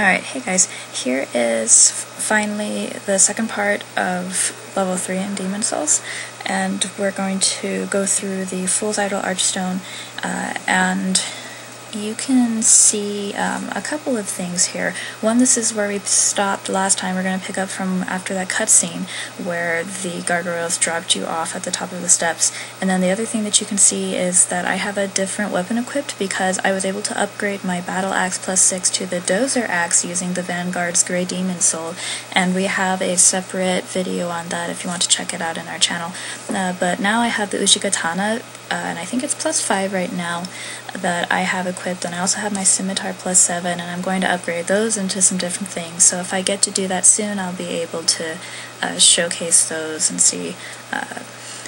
Alright, hey guys, here is finally the second part of level 3 in Demon Souls, and we're going to go through the Fool's Idol Archstone, and you can see a couple of things here. One, this is where we stopped last time. We're going to pick up from after that cutscene where the gargoyles dropped you off at the top of the steps. And then the other thing that you can see is that I have a different weapon equipped because I was able to upgrade my Battle Axe +6 to the Dozer Axe using the Vanguard's Grey Demon Soul, and we have a separate video on that if you want to check it out in our channel. But now I have the Ushikatana, and I think it's +5 right now, that I have equipped, and I also have my Scimitar +7, and I'm going to upgrade those into some different things. So if I get to do that soon, I'll be able to showcase those and see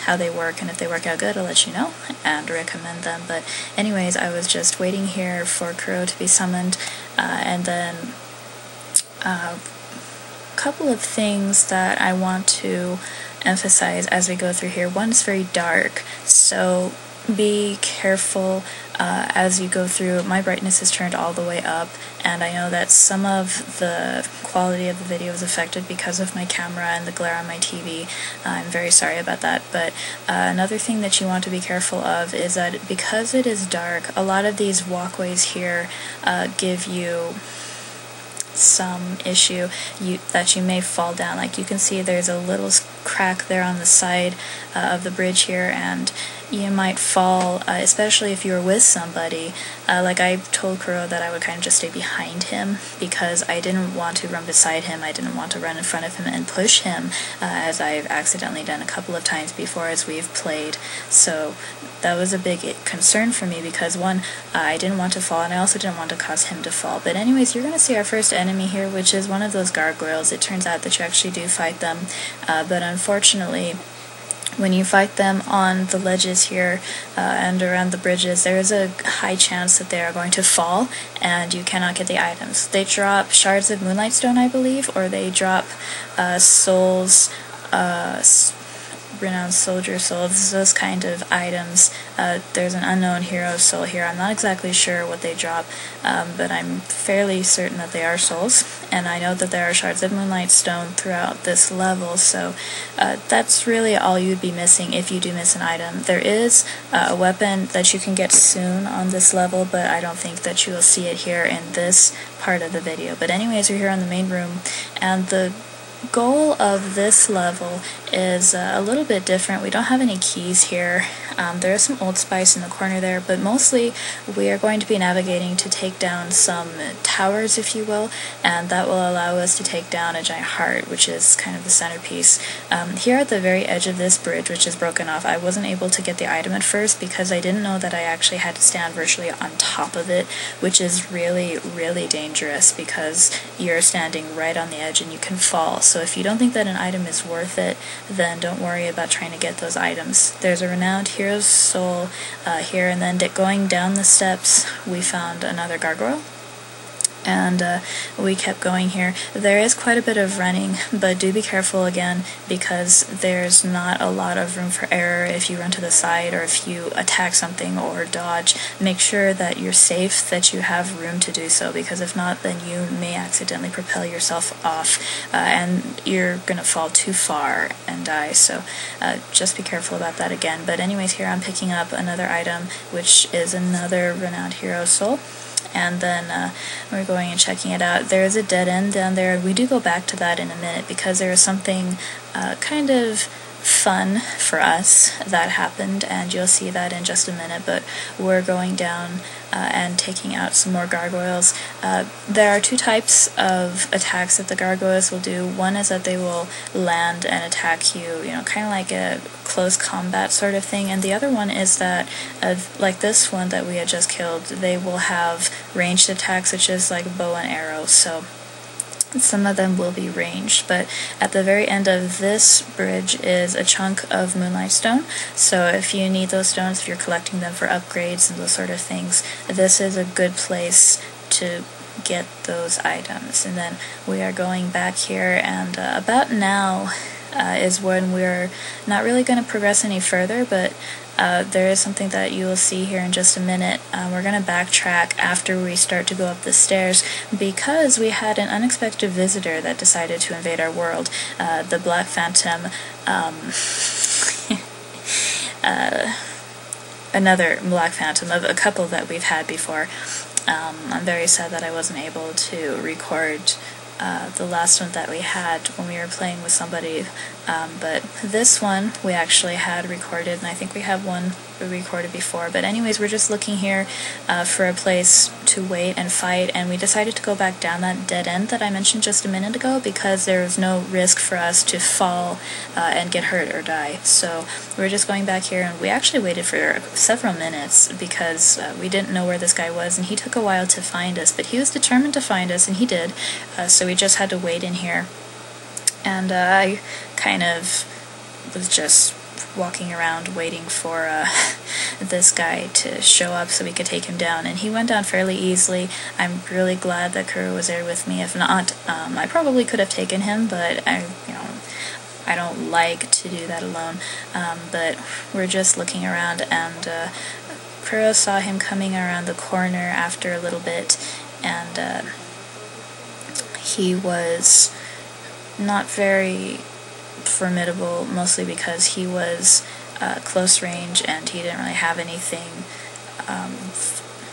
how they work, and if they work out good, I'll let you know and recommend them. But anyways, I was just waiting here for Kuro to be summoned, and then a couple of things that I want to emphasize as we go through here. One is very dark, so be careful as you go through. My brightness is turned all the way up, and I know that some of the quality of the video is affected because of my camera and the glare on my TV. I'm very sorry about that, but another thing that you want to be careful of is that because it is dark, a lot of these walkways here give you some issue that you may fall down. Like you can see there's a little crack there on the side of the bridge here, and you might fall, especially if you're with somebody. Like I told Kuro that I would kind of just stay behind him because I didn't want to run beside him, I didn't want to run in front of him and push him, as I've accidentally done a couple of times before as we've played. So that was a big concern for me because one, I didn't want to fall, and I also didn't want to cause him to fall. But anyways, you're going to see our first enemy here, which is one of those gargoyles. It turns out that you actually do fight them, but unfortunately, when you fight them on the ledges here and around the bridges, there is a high chance that they are going to fall and you cannot get the items. They drop shards of Moonlight Stone, I believe, or they drop souls, renowned soldier souls, those kind of items. There's an unknown hero soul here. I'm not exactly sure what they drop, but I'm fairly certain that they are souls, and I know that there are shards of Moonlight Stone throughout this level, so that's really all you'd be missing if you do miss an item. There is a weapon that you can get soon on this level, but I don't think that you will see it here in this part of the video. But anyways, we're here on the main room, and the goal of this level is a little bit different. We don't have any keys here. There is some Old Spice in the corner there, but mostly we are going to be navigating to take down some towers, if you will, and that will allow us to take down a giant heart, which is kind of the centerpiece. Here at the very edge of this bridge, which is broken off, I wasn't able to get the item at first because I didn't know that I actually had to stand virtually on top of it, which is really, really dangerous because you're standing right on the edge and you can fall. So if you don't think that an item is worth it, then don't worry about trying to get those items. There's a renowned hero's soul here, and then going down the steps we found another gargoyle, and we kept going here. There is quite a bit of running, but do be careful again because there's not a lot of room for error if you run to the side or if you attack something or dodge. Make sure that you're safe, that you have room to do so, because if not, then you may accidentally propel yourself off and you're gonna fall too far and die. So just be careful about that again. But anyways, here I'm picking up another item, which is another renowned hero soul. And then we're going and checking it out. There is a dead end down there. We do go back to that in a minute because there is something kind of fun for us that happened, and you'll see that in just a minute. But we're going down and taking out some more gargoyles. There are two types of attacks that the gargoyles will do. One is that they will land and attack you, kind of like a close combat sort of thing, and the other one is that, like this one that we had just killed, they will have ranged attacks, such as like bow and arrow. So some of them will be ranged, but at the very end of this bridge is a chunk of Moonlight Stone, so if you need those stones, if you're collecting them for upgrades and those sort of things, this is a good place to get those items. And then we are going back here, and about now is when we're not really going to progress any further, but there is something that you will see here in just a minute. We're going to backtrack after we start to go up the stairs because we had an unexpected visitor that decided to invade our world. The Black Phantom, another Black Phantom of a couple that we've had before. I'm very sad that I wasn't able to record the last one that we had when we were playing with somebody, but this one we actually had recorded, and I think we have one we recorded before. But anyways, we're just looking here for a place to wait and fight, and we decided to go back down that dead end that I mentioned just a minute ago because there was no risk for us to fall and get hurt or die. So we're just going back here, and we actually waited for several minutes because we didn't know where this guy was, and he took a while to find us, but he was determined to find us, and he did. So we just had to wait in here, and I kind of was just walking around waiting for this guy to show up so we could take him down, and he went down fairly easily. I'm really glad that Kuro was there with me. If not, I probably could have taken him, but I don't like to do that alone. But we're just looking around, and Kuro saw him coming around the corner after a little bit, and he was not very formidable, mostly because he was close range and he didn't really have anything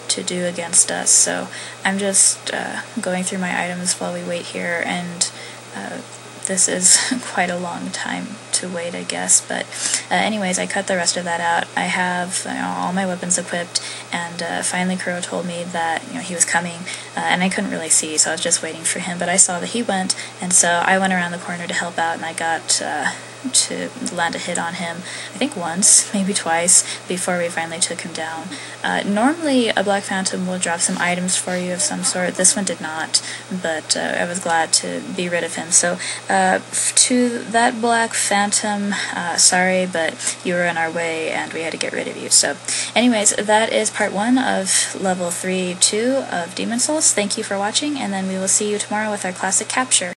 to do against us. So I'm just going through my items while we wait here, and this is quite a long time to wait, I guess, but anyways, I cut the rest of that out. I have all my weapons equipped, and finally Kuro told me that he was coming, and I couldn't really see, so I was just waiting for him, but I saw that he went, and so I went around the corner to help out, and I got to land a hit on him, I think once, maybe twice, before we finally took him down. Normally a Black Phantom will drop some items for you of some sort. This one did not, but I was glad to be rid of him. So to that Black Phantom, sorry, but you were in our way and we had to get rid of you. So anyways, that is part 1 of level 3-2 of Demon Souls. Thank you for watching, and then we will see you tomorrow with our classic capture.